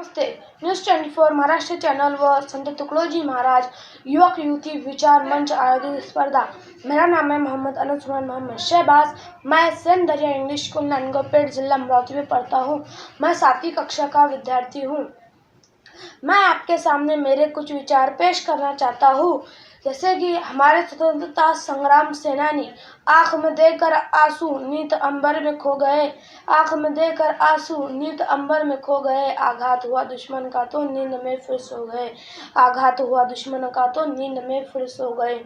नमस्ते। News 24 Maharashtra channel व संत तुकडोजी महाराज युवक युवती विचार मंच आयोजित स्पर्धा। मेरा नाम है मोहम्मद अनुसमान मोहम्मद शहबाज। मैं सेंट दरिया इंग्लिश स्कूल नानगोपेट जिला अमरावती में पढ़ता हूँ। मैं 7वीं कक्षा का विद्यार्थी हूँ। मैं आपके सामने मेरे कुछ विचार पेश करना चाहता हूँ। जैसे कि हमारे स्वतंत्रता संग्राम सेनानी आँख में देकर आंसू नीत अंबर में खो गए। आँख में देकर आंसू नीत अंबर में खो गए। आघात हुआ दुश्मन का तो नींद में फिर सो गए। आघात हुआ दुश्मन का तो नींद में फिर सो गए।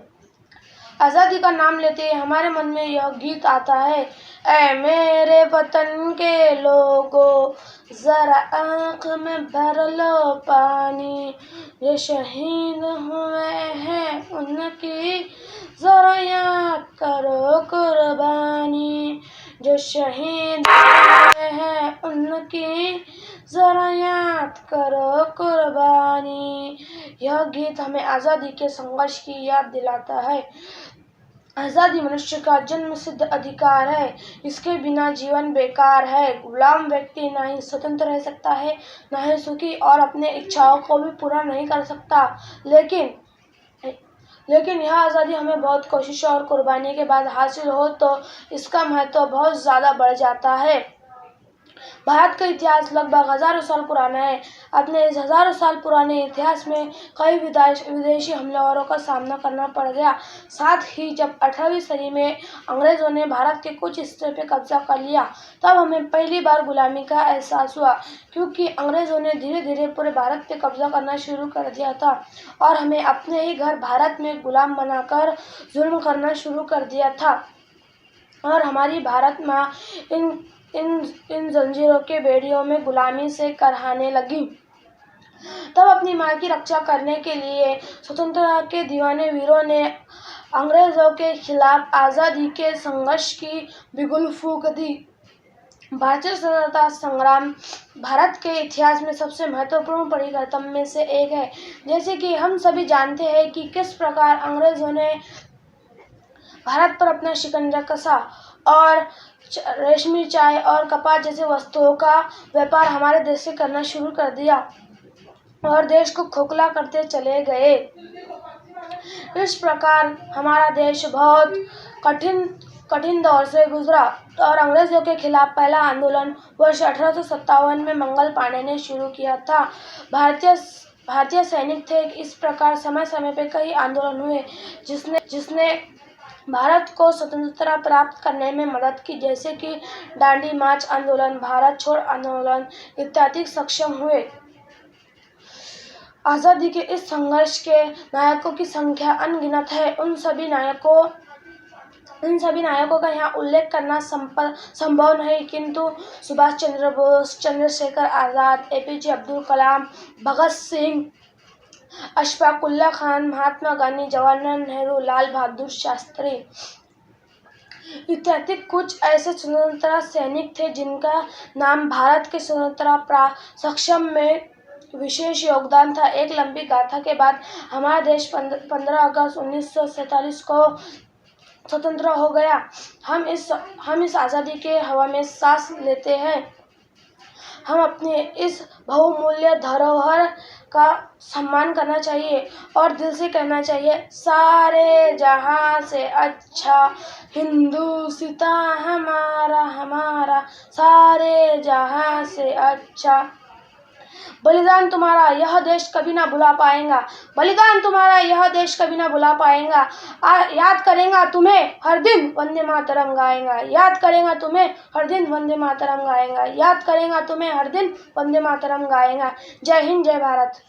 आज़ादी का नाम लेते ही हमारे मन में यह गीत आता है। ऐ मेरे वतन के लोगों, जरा आँख में भर लो पानी। ये शहीद हुए हैं उनकी जरा याद करो कुर्बानी। जो शहीद हुए हैं उनकी जरा याद करो कुर्बानी। यह गीत हमें आज़ादी के संघर्ष की याद दिलाता है। आज़ादी मनुष्य का जन्मसिद्ध अधिकार है। इसके बिना जीवन बेकार है। गुलाम व्यक्ति ना ही स्वतंत्र रह सकता है, ना ही सुखी और अपने इच्छाओं को भी पूरा नहीं कर सकता। लेकिन यह आज़ादी हमें बहुत कोशिश और कुर्बानी के बाद हासिल हो तो इसका महत्व बहुत ज़्यादा बढ़ जाता है। भारत का इतिहास लगभग हजारों साल पुराना है। अपने इस हजारों साल पुराने इतिहास में कई विदेशी हमलावरों का सामना करना पड़ गया। साथ ही जब 18वीं सदी में अंग्रेजों ने भारत के कुछ हिस्से पे कब्जा कर लिया, तब हमें पहली बार गुलामी का एहसास हुआ, क्योंकि अंग्रेजों ने धीरे धीरे पूरे भारत पे कब्जा करना शुरू कर दिया था और हमें अपने ही घर भारत में गुलाम बनाकर जुल्म करना शुरू कर दिया था और हमारी भारत माँ इन जंजीरों के बेड़ियों में गुलामी से करहाने लगी। तब अपनी माँ की रक्षा करने के लिए स्वतंत्रता के दीवाने वीरों ने अंग्रेजों के खिलाफ आज़ादी के संघर्ष की बिगुल फूंक दी। भारतीय स्वतंत्रता संग्राम भारत के इतिहास में सबसे महत्वपूर्ण परिवर्तन में से एक है। जैसे कि हम सभी जानते हैं कि किस प्रकार अंग्रेजों ने भारत पर अपना शिकंजा कसा और रेशमी चाय और कपास जैसे वस्तुओं का व्यापार हमारे देश से करना शुरू कर दिया और देश को खोखला करते चले गए। इस प्रकार हमारा देश बहुत कठिन दौर से गुजरा और अंग्रेजों के खिलाफ पहला आंदोलन वर्ष 1857 में मंगल पांडे ने शुरू किया था। भारतीय सैनिक थे। इस प्रकार समय समय पे कई आंदोलन हुए जिसने भारत को स्वतंत्रता प्राप्त करने में मदद की, जैसे कि दांडी मार्च आंदोलन, भारत छोड़ आंदोलन इत्यादि सक्षम हुए। आज़ादी के इस संघर्ष के नायकों की संख्या अनगिनत है। उन सभी नायकों का यहाँ उल्लेख करना संभव नहीं, किंतु सुभाष चंद्र बोस, चंद्रशेखर आज़ाद, APJ अब्दुल कलाम, भगत सिंह, अशफाक उल्लाह खान, महात्मा गांधी, जवाहरलाल नेहरू, लाल बहादुर शास्त्री इत्यादि कुछ ऐसे स्वतंत्रता सैनिक थे जिनका नाम भारत के स्वतंत्रता सक्षम में विशेष योगदान था। एक लंबी गाथा के बाद हमारा देश 15 अगस्त 1947 को स्वतंत्र हो गया। हम इस आज़ादी के हवा में सांस लेते हैं। हम अपने इस बहुमूल्य धरोहर का सम्मान करना चाहिए और दिल से कहना चाहिए, सारे जहां से अच्छा हिंदुस्ता हमारा हमारा, सारे जहां से अच्छा। बलिदान तुम्हारा यह देश कभी ना भुला पाएगा। बलिदान तुम्हारा यह देश कभी ना भुला पाएगा। याद करेगा तुम्हें हर दिन, वंदे मातरम गाएगा। याद करेगा तुम्हें हर दिन, वंदे मातरम गाएगा। याद करेगा तुम्हें हर दिन, वंदे मातरम गाएगा। जय हिंद, जय भारत।